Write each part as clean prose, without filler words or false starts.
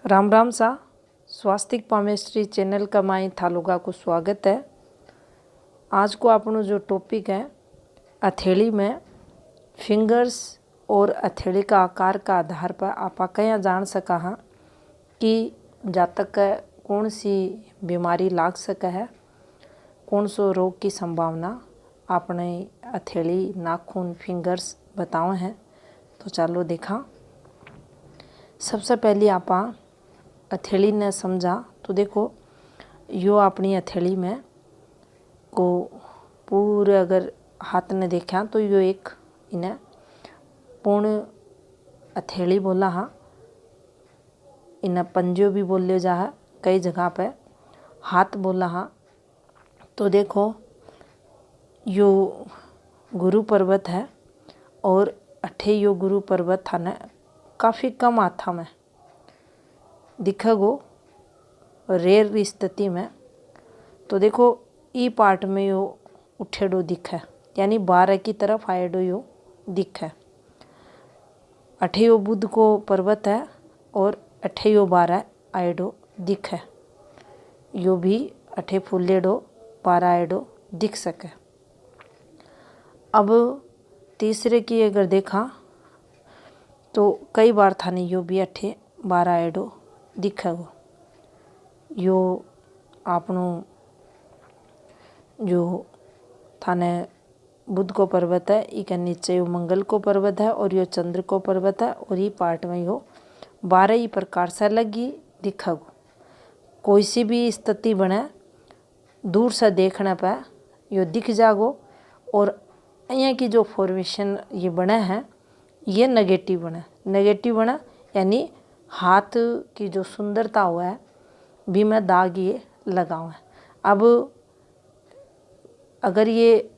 राम राम सा स्वास्तिक palmistry channel का माई थालोगा को स्वागत है। आज को अपनो जो टॉपिक है हथेली में फिंगर्स और हथेली का आकार का आधार पर आप क्या जान सका हाँ कि जातक कौन सी बीमारी लाग सका है, कौन सो रोग की संभावना अपने हथेली नाखून फिंगर्स बताओ हैं। तो चलो देखा। सबसे पहले आप हथेली ने समझा तो देखो यो अपनी हथेली में को पूरे अगर हाथ ने देखा तो यो एक इन्हें पूर्ण हथेली बोला हाँ। इन्हें पंजो भी बोल लिया जा है कई जगह पे हाथ बोला हाँ। तो देखो यो गुरु पर्वत है और अठे यो गुरु पर्वत था न काफ़ी कम हाथा में दिखेगो रेयर स्थिति में। तो देखो ई पार्ट में यो उठेडो दिखे यानी बारह की तरफ आएडो यो दिखे। अठे यो बुध को पर्वत है और अठे यो बारह आएडो दिखे। यो भी अठे फुलेडो बारह आएडो दिख सके। अब तीसरे की अगर देखा तो कई बार थाने यो भी अठे बारह आएडो दिखेगो। यो आपनो जो थाने बुध को पर्वत है इके नीचे यो मंगल को पर्वत है और यो चंद्र को पर्वत है और ये पार्ट में यो बारह ही प्रकार से लगी दिखेगो। कोई सी भी स्थिति बने दूर से देखने पर यो दिख जागो और यहाँ की जो फॉर्मेशन ये बने हैं ये नेगेटिव बने यानी हाथ की जो सुंदरता हुआ है भी में दाग ये लगाओ है। अब अगर ये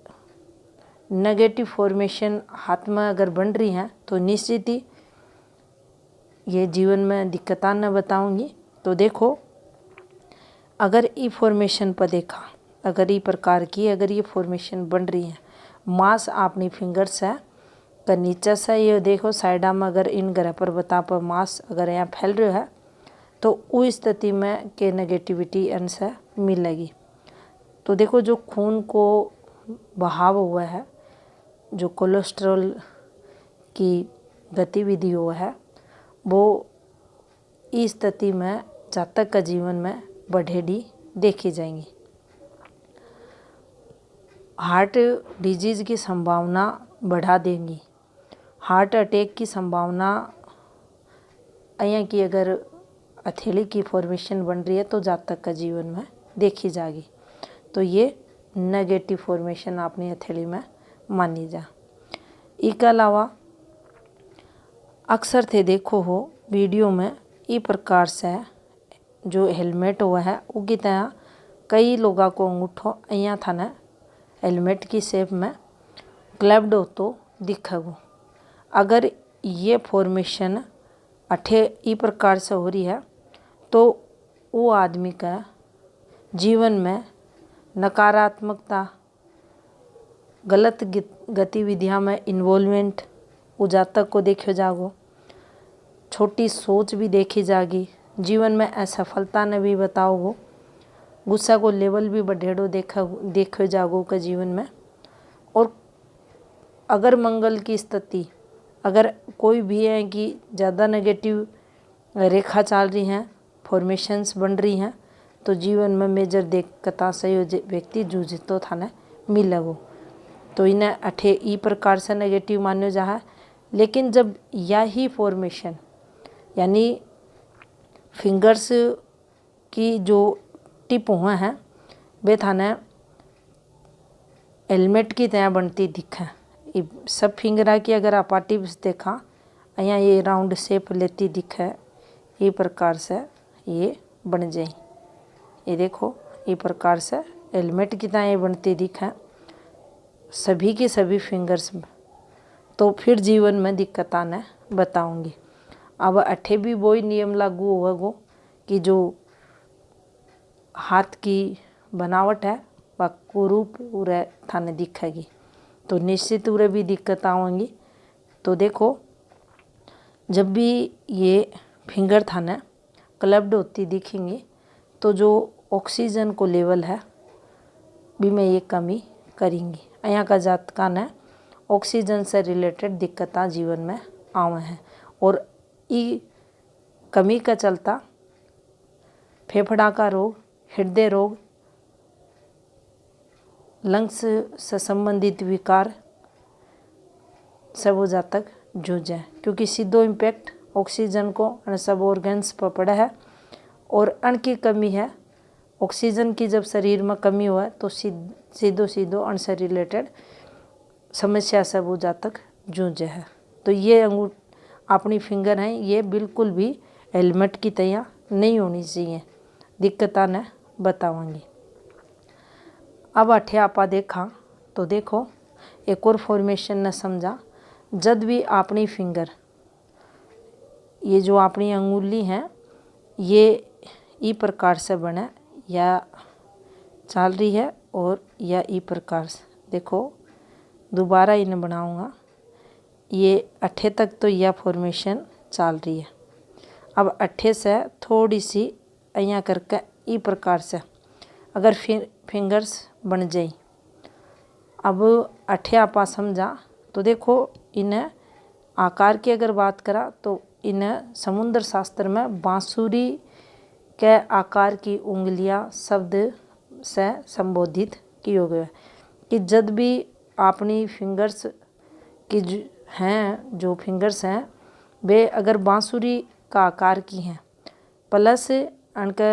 नेगेटिव फॉर्मेशन हाथ में अगर बन रही हैं तो निश्चित ही ये जीवन में दिक्कतां न बताऊंगी। तो देखो अगर ई फॉर्मेशन पर देखा अगर ई प्रकार की अगर ये फॉर्मेशन बन रही है मांस अपनी फिंगर्स है का नीचे से ये देखो साइडा में अगर इन ग्रह पर्वता पर मांस अगर यहाँ फैल रहा है तो उस स्थिति में के नेगेटिविटी इनसे मिलेगी। तो देखो जो खून को बहाव हुआ है जो कोलेस्ट्रॉल की गतिविधि हुआ है वो इस स्थिति में जातक का जीवन में बढ़ेडी देखी जाएंगी। हार्ट डिजीज की संभावना बढ़ा देंगी। हार्ट अटैक की संभावना यहाँ की अगर हथेली की फॉर्मेशन बन रही है तो जातक का जीवन में देखी जाएगी। तो ये नेगेटिव फॉर्मेशन अपनी हथेली में मानी जा। इसके अलावा अक्सर थे देखो हो वीडियो में ई प्रकार से जो हेलमेट हुआ है उगी तरह कई लोगों को अंगूठो यहाँ था न हेलमेट की शेप में ग्लैब्ड हो तो दिखेगो। अगर ये फॉर्मेशन अठे ई प्रकार से हो रही है तो वो आदमी का जीवन में नकारात्मकता गलत गतिविधियां में इन्वॉल्वमेंट वो जातक को देखो जागो। छोटी सोच भी देखी जागी। जीवन में असफलता ने भी बताओगो। गुस्सा को लेवल भी बढ़ेड़ो देखो जागो का जीवन में। और अगर मंगल की स्थिति अगर कोई भी है कि ज़्यादा नेगेटिव रेखा चल रही हैं फॉर्मेशंस बन रही हैं तो जीवन में मेजर दिक्कता से ये व्यक्ति जूझतो था न मिलेगो। तो इन्हें अठे ई प्रकार से नेगेटिव मानो जा है। लेकिन जब यही फॉर्मेशन यानी फिंगर्स की जो टिप हुए हैं वे था न हेलमेट की तरह बनती दिखे। सब फिंगरा की अगर आप टिप्स देखा यहाँ ये राउंड शेप लेती दिखे ये प्रकार से ये बन जाए। ये देखो ये प्रकार से हेलमेट की तरह ये बनती दिखे सभी के सभी फिंगर्स में। तो फिर जीवन में दिक्कतां ने बताऊंगी। अब अठे भी वही नियम लागू होगा कि जो हाथ की बनावट है वह कुरूप पूरे थाने दिखेगी तो निश्चित पूरे भी दिक्कत आएंगी। तो देखो जब भी ये फिंगर था न क्लब्ड होती दिखेंगी, तो जो ऑक्सीजन को लेवल है भी में ये कमी करेंगी। यहाँ का जातका ने ऑक्सीजन से रिलेटेड दिक्कतें जीवन में आवे हैं और ई कमी का चलता फेफड़ा का रोग, हृदय रोग, लंग्स से संबंधित विकार सब हो जातक जूझे, क्योंकि सीधो इम्पैक्ट ऑक्सीजन को अन सब ऑर्गन्स पर पड़ा है और अन्न की कमी है। ऑक्सीजन की जब शरीर में कमी हुआ तो सीधो अन्न से रिलेटेड समस्या सब हो जातक जूझे है। तो ये अंगूठ अपनी फिंगर हैं, ये बिल्कुल भी हेलमेट की तरह नहीं होनी चाहिए, दिक्कतें ने बताऊंगी। अब अठे आपा देखा तो देखो एक और फॉर्मेशन ने समझा। जब भी अपनी फिंगर, ये जो अपनी अंगुली हैं, ये ई प्रकार से बने या चल रही है और या ई प्रकार से, देखो दोबारा इन्हें बनाऊंगा, ये अठे तक तो यह फॉर्मेशन चल रही है। अब अठे से थोड़ी सी यहाँ करके ई प्रकार से अगर फिंगर्स बन जाए। अब अठे आपा समझा तो देखो इन्हें आकार की अगर बात करा तो इन्हें समुद्र शास्त्र में बांसुरी के आकार की उंगलियां शब्द से संबोधित किया गया है कि जब भी अपनी फिंगर्स की जो फिंगर्स हैं वे अगर बांसुरी का आकार की हैं, प्लस उनके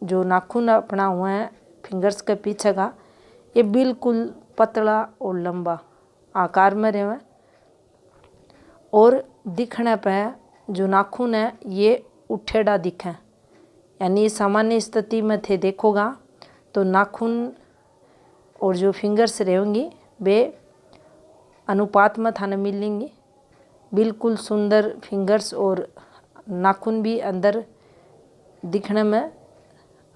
जो नाखून अपना हुआ है फिंगर्स के पीछे का, ये बिल्कुल पतला और लंबा आकार में रहे और दिखने पे जो नाखून है ये उठेड़ा दिखे, यानी सामान्य स्थिति में थे देखोगा तो नाखून और जो फिंगर्स रहेंगी वे अनुपात में थाने मिलेंगी। बिल्कुल सुंदर फिंगर्स और नाखून भी अंदर दिखने में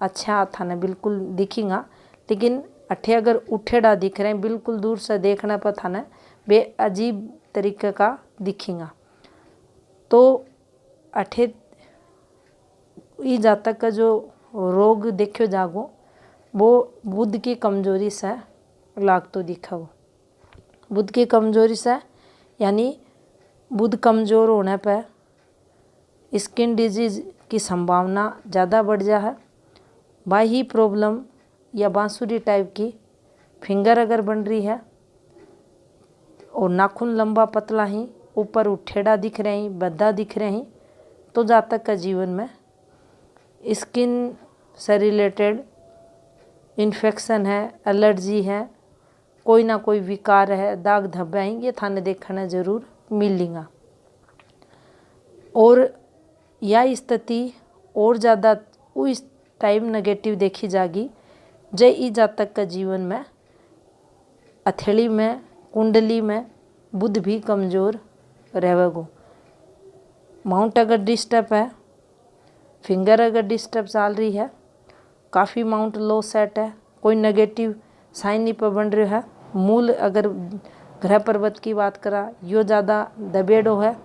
अच्छा थाने बिल्कुल दिखेगा, लेकिन अठे अगर उठेड़ा दिख रहे हैं बिल्कुल दूर से देखने पर थाने वे अजीब तरीके का दिखेगा। तो अठे ई जातक का जो रोग देखो जागो वो बुद्ध की कमजोरी से लागतो दिखा। वो बुद्ध की कमजोरी से यानी बुद्ध कमजोर होने पर स्किन डिजीज की संभावना ज़्यादा बढ़ जा है। बाही प्रॉब्लम या बांसुरी टाइप की फिंगर अगर बन रही है और नाखून लंबा पतला ही ऊपर उठेड़ा दिख रहे हैं, बद्दा दिख रहे हैं, तो जातक का जीवन में स्किन से रिलेटेड इन्फेक्शन है, एलर्जी है, कोई ना कोई विकार है, दाग धब्बे हैं, ये थाने देखना जरूर मिलेगा। और यह स्थिति और ज़्यादा उस टाइम नेगेटिव देखी जाएगी जय ई जातक का जीवन में हथेली में कुंडली में बुध भी कमज़ोर रहेगो। माउंट अगर डिस्टर्ब है, फिंगर अगर डिस्टर्ब चल रही है, काफ़ी माउंट लो सेट है, कोई नेगेटिव साइन नहीं पर बन रहा है, मूल अगर ग्रह पर्वत की बात करा यो ज़्यादा दबेड़ो है,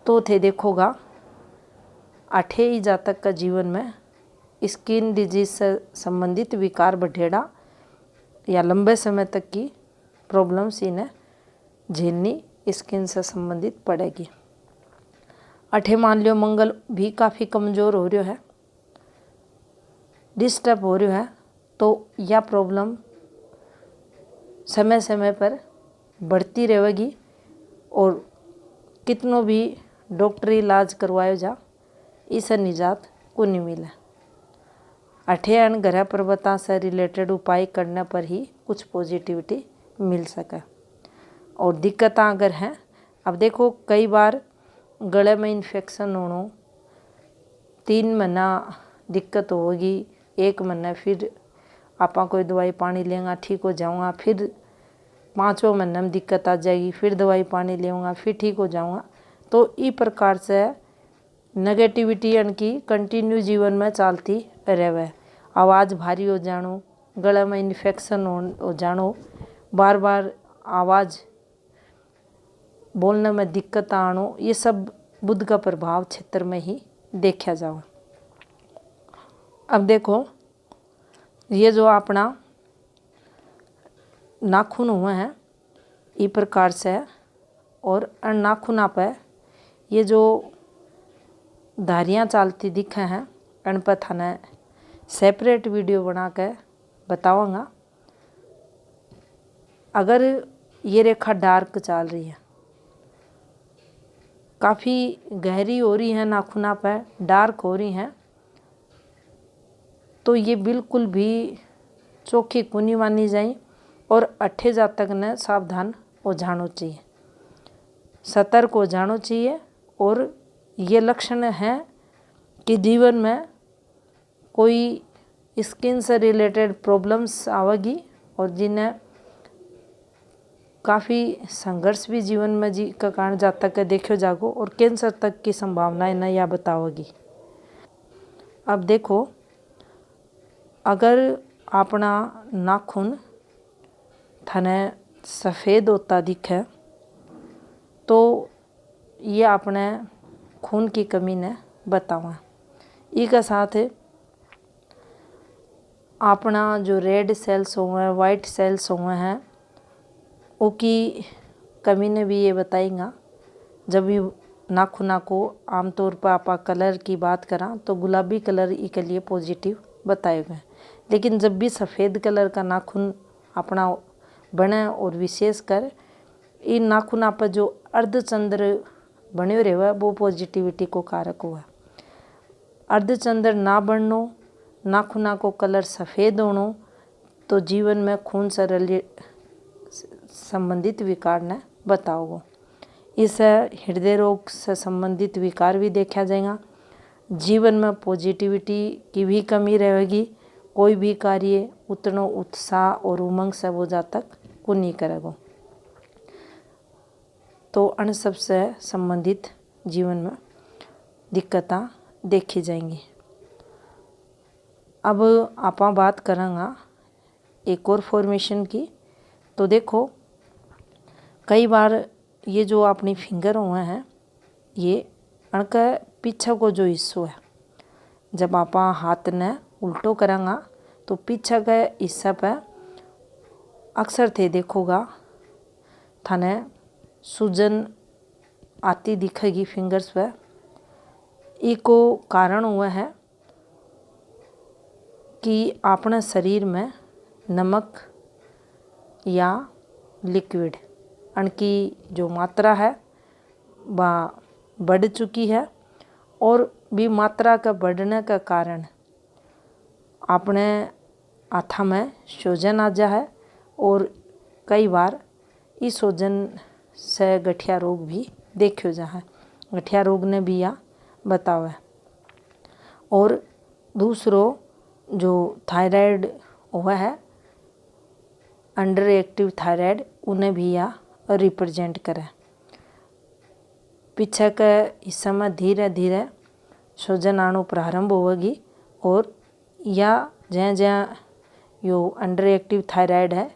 तो थे देखोगा अठे ही जातक का जीवन में स्किन डिजीज से संबंधित विकार बढ़ेड़ा या लंबे समय तक की प्रॉब्लम्स इन्हें झेलनी स्किन से संबंधित पड़ेगी। अठे मान लियो मंगल भी काफ़ी कमज़ोर हो रहा है, डिस्टर्ब हो रहा है, तो यह प्रॉब्लम समय समय पर बढ़ती रहेगी और कितनों भी डॉक्टरी इलाज करवायो जा इससे निजात को नहीं मिले। अठे अन ग्रह पर्वता से रिलेटेड उपाय करने पर ही कुछ पॉजिटिविटी मिल सके। और दिक्कतें अगर हैं, अब देखो कई बार गले में इन्फेक्शन होना, 3 महीना दिक्कत होगी, 1 महीना फिर आपा कोई दवाई पानी लेंगा ठीक हो जाऊँगा, फिर 5वें महीने में दिक्कत आ जाएगी, फिर दवाई पानी लेऊँगा फिर ठीक हो जाऊँगा। तो इस प्रकार से नेगेटिविटी इनकी कंटिन्यू जीवन में चलती रहे। आवाज़ भारी हो जानो, गले में इन्फेक्शन हो जानो, बार बार आवाज़ बोलने में दिक्कत आनो, ये सब बुध का प्रभाव क्षेत्र में ही देखा जाओ। अब देखो, ये जो अपना नाखून हुए हैं इस प्रकार से, और नाखूना पे ये जो धारियाँ चालती दिखे हैं इन पर थाने सेपरेट वीडियो बना के बताऊँगा। अगर ये रेखा डार्क चल रही है, काफ़ी गहरी हो रही है, नाखूना पे डार्क हो रही हैं, तो ये बिल्कुल भी चौखी कुनी मानी जाए और 8 जातक ने सावधान हो जाना चाहिए, सतर्क हो जाना चाहिए। और ये लक्षण है कि जीवन में कोई स्किन से रिलेटेड प्रॉब्लम्स आवेगी और जिन्हें काफ़ी संघर्ष भी जीवन में जी का कारण जातक के देखो जागो, और कैंसर तक की संभावनाएं न या बताओगी। अब देखो, अगर अपना नाखून थाने सफ़ेद होता दिखे तो ये अपने खून की कमी ने बतावा। इसके साथ अपना जो रेड सेल्स हुए हैं, वाइट सेल्स हुए हैं, उसकी कमी ने भी ये बताएगा। जब भी नाखूना को आमतौर पर आप कलर की बात करा तो गुलाबी कलर के लिए पॉजिटिव बताए गए, लेकिन जब भी सफ़ेद कलर का नाखून अपना बने और विशेषकर इन नाखूना पर जो अर्धचंद्र बने रहे वो पॉजिटिविटी को कारक हुआ। अर्धचंद्र ना बननो, नाखूना को कलर सफ़ेद होनो, तो जीवन में खून से संबंधित विकार ने बताओगे। इसे हृदय रोग से संबंधित विकार भी देखा जाएगा। जीवन में पॉजिटिविटी की भी कमी रहेगी, कोई भी कार्य उतना उत्साह और उमंग से वो जातक को नहीं करेगा। तो अन सबसे संबंधित जीवन में दिक्कतें देखी जाएंगी। अब आप बात करेंगे एक और फॉर्मेशन की। तो देखो, कई बार ये जो अपनी फिंगर हुए हैं, ये उनका पीछे को जो हिस्सों है, जब आप हाथ ने उल्टो करेंगे तो पीछे के हिस्से पे अक्सर थे देखोगा थाने सूजन आती दिखेगी फिंगर्स पे। इको कारण हुआ है कि अपने शरीर में नमक या लिक्विड उनकी जो मात्रा है वह बढ़ चुकी है, और भी मात्रा का बढ़ने का कारण अपने हाथा में सूजन आ जा है, और कई बार इस सूजन से गठिया रोग भी देखो जा है। गठिया रोग ने भी यह बतावा है। और दूसरो जो थायराइड हुआ है, अंडर एक्टिव थायराइड, उन्हें भी यह रिप्रेजेंट करे। पीछे के हिस्से में धीरे धीरे सूजन आनो प्रारंभ होगी, और या जहाँ जहाँ यो अंडर एक्टिव थायराइड है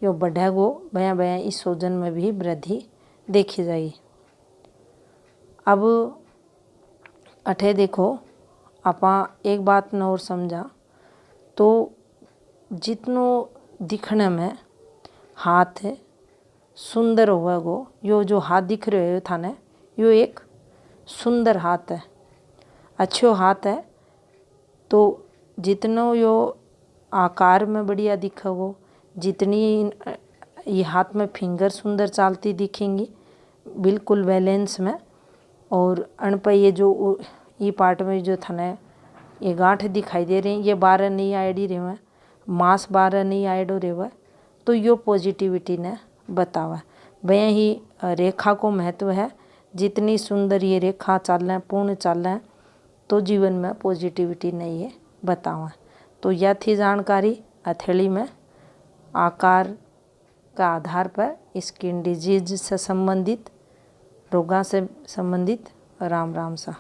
यो बढ़ेगो, बयां बयां इस सूजन में भी वृद्धि देखी जाएगी। अब अठे देखो, आपा एक बात न और समझा तो जितनो दिखने में हाथ सुंदर होवेगो, यो जो हाथ दिख रहे हो थाने, यो एक सुंदर हाथ है, अच्छो हाथ है। तो जितनो यो आकार में बढ़िया दिखेगो, जितनी ये हाथ में फिंगर सुंदर चालती दिखेंगी बिल्कुल बैलेंस में, और अन पर ये जो ये पार्ट में जो थाने ये गांठ दिखाई दे रही हैं, ये बारह नहीं आएडी रहे हैं, मांस बारह नहीं आएडो रहे हैं, तो यो पॉजिटिविटी ने बतावा। वह ही रेखा को महत्व है, जितनी सुंदर ये रेखा चालें, पूर्ण चालें, तो जीवन में पॉजिटिविटी नहीं है बतावा। तो यह थी जानकारी हथेली में आकार का आधार पर स्किन डिजीज से संबंधित, रोगा से संबंधित। राम राम सा।